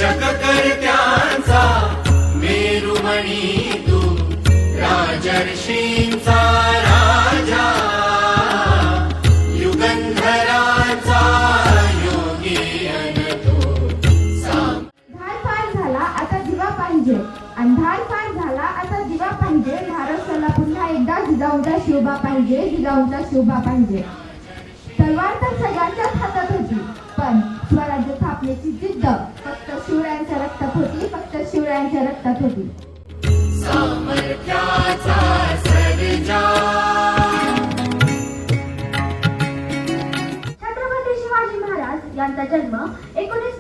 शककर्त्यांचा मेरुमणी तू राजर्षींचा राजा युगंधराचा योगी अनतो धार फार झाला आता दिवा पाहिजे अंधार फार झाला आता दिवा पाहिजे महाराष्ट्राला पुन्हा एकदा जिजाऊंचा शोभा पाहिजे जिजाऊंचा शोभा पाहिजे तलवार तर सगळ्यांच्याच हातात होती पण स्वराज्य स्थापनेची जिद्द फक्त शिवरायांच्या रक्तात होती फक्त शिवरायांच्या रक्तात होती सामर्थ्याचा सर्जा छत्रपती शिवाजी महाराज यांचा जन्म 19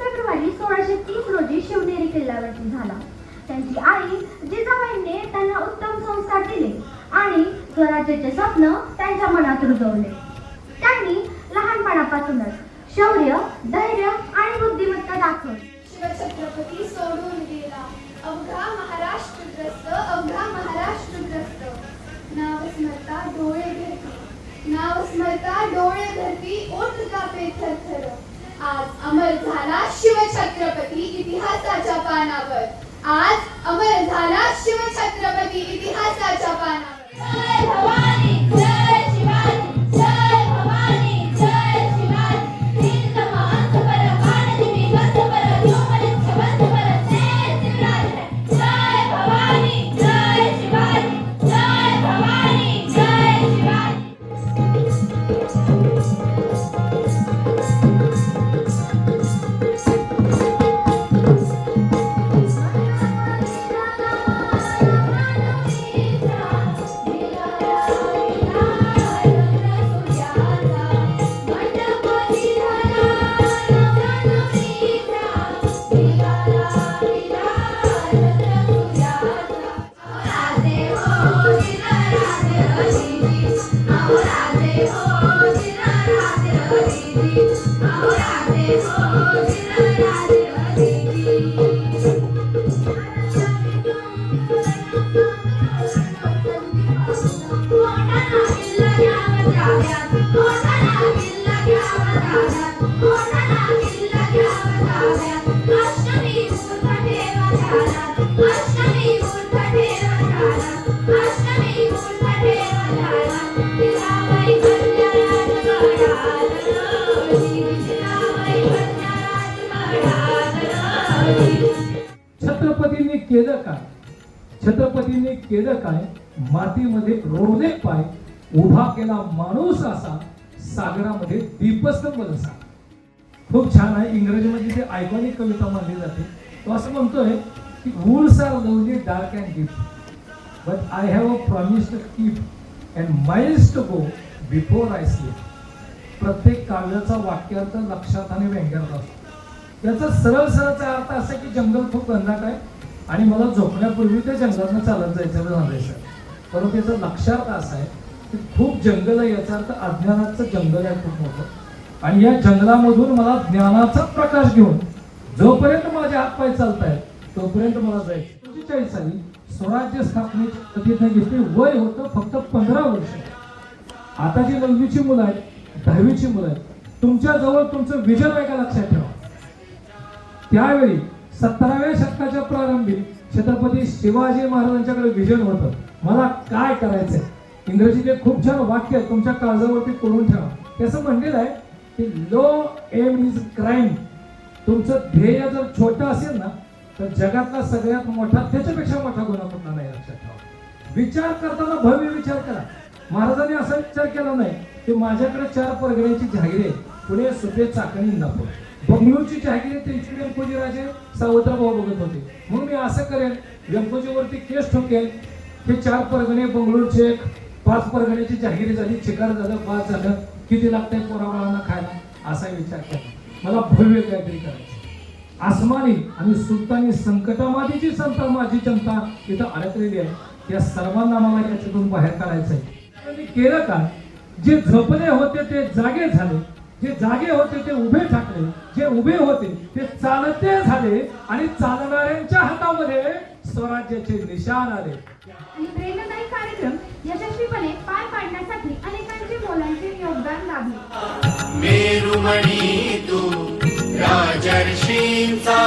फेब्रुवारी 1630 रोजी शिवनेरी किल्ल्यावरती झाला त्यांची आई जिजाबाईंनी त्यांना उत्तम संस्कार दिले आणि स्वराज्याचे स्वप्न त्यांच्या मनात रुजवले त्यांनी लहानपणापासूनच शौर्य धैर्य आणि बुद्धिमत्ता दाखवली शिवछत्रपती सोडून गेला अवघा महाराष्ट्रग्रस्त अवघा महाराष्ट्रग्रस्त नाव स्मरता डोळे धरती ओठ कापे थरथर आज अमर झाला शिवछत्रपती इतिहासाच्या पानावर आज अमर झाला शिवछत्रपती इतिहासाच्या पानावर जय भवानी जय शिवाजी जय भवानी जय शिवाजी हिंद महासपर भारत विभक्त पर जोमलित शबंत पर जय शिवराज जय भवानी जय शिवाजी जय भवानी जय शिवाजी छत्रपतींनी केलं काय मातीमध्ये रोवले पाय उभा केला माणूस असा सागरामध्ये दीपस्तंभ जसा खूप छान आहे इंग्रजीमध्ये ते आयकॉनिक कविता मानली जाते तो असं म्हणतोय की woods are lovely dark and deep but I have a promise to keep and miles to go before I sleep प्रत्येक काव्याचा वाक्यार्थ लक्षात आणि व्यंग्यार्थ असतो याचा सरळचा अर्थ असा की जंगल खूप घनदाट आहे आणि मला झोपण्यापूर्वी त्या जंगलातनं चालत जायचं झालंय परंतु याचा लक्षार्थ असा आहे की खूप जंगल आहे याचा अर्थ अज्ञानाचं जंगल आहे खूप मोठं आणि या जंगलामधून मला ज्ञानाचा प्रकाश घेऊन जोपर्यंत माझे हातपाय चालत आहेत तोपर्यंत मला जायचं 45 साली स्वराज्य स्थापनेची प्रतिज्ञा घेतली वय होतं फक्त 15 वर्ष आता जी 9वीची मुलं आहेत 10वीची मुलं आहेत तुमच्या जवळ तुमचं विजन आहे का लक्षात ठेवा त्यावेळी 17व्या शतकाच्या प्रारंभी छत्रपती शिवाजी महाराजांच्याकडे विजन होतं मला काय करायचंय इंग्रजीचे खूप छान वाक्य तुमच्या काळजावरती कोरून ठेवा त्याचं म्हणलेलं आहे की लो एम इज क्राईम तुमचं ध्येय जर छोटं असेल ना तर जगातला सगळ्यात मोठा त्याच्यापेक्षा मोठा गुन्हा कुठला नाही लक्षात ठेवा विचार करताना भव्य विचार करा महाराजांनी असा विचार केला नाही की माझ्याकडे 4 परगण्याची जहागिरी आहे पुणे सुपे चाकणी इंदापूर बंगळूरची जहागिरी ते इकडे व्यंकोजी राजे सावत्रभाऊ बघत होते म्हणून मी असं करेन व्यंकोजीवरती केस ठोकेल हे 4 परगणे बंगळूरचे 5 परगण्याची जहागिरी झाली चिकार झालं 5 झालं किती लागतंय पोराबाळांना खायला असा विचार केला मला भव्य काहीतरी करायचं आसमानी आणि सुलतानी संकटामादीची संता माझी जनता इथं अडकलेली आहे या सर्वांना मला याच्यातून बाहेर काढायचंय मी केलं काय जे झोपले होते ते जागे झाले जे जागे होते ते उभे ठाकले जे उभे होते ते चालते झाले आणि चालणाऱ्यांच्या हातामध्ये स्वराज्याचे निशाण आले आणि प्रेरणादायी कार्यक्रम यशस्वीपणे पार पाडण्यासाठी अनेकांचे मोलाचे योगदान लाभले मेरुमणी तू राजर्षींचा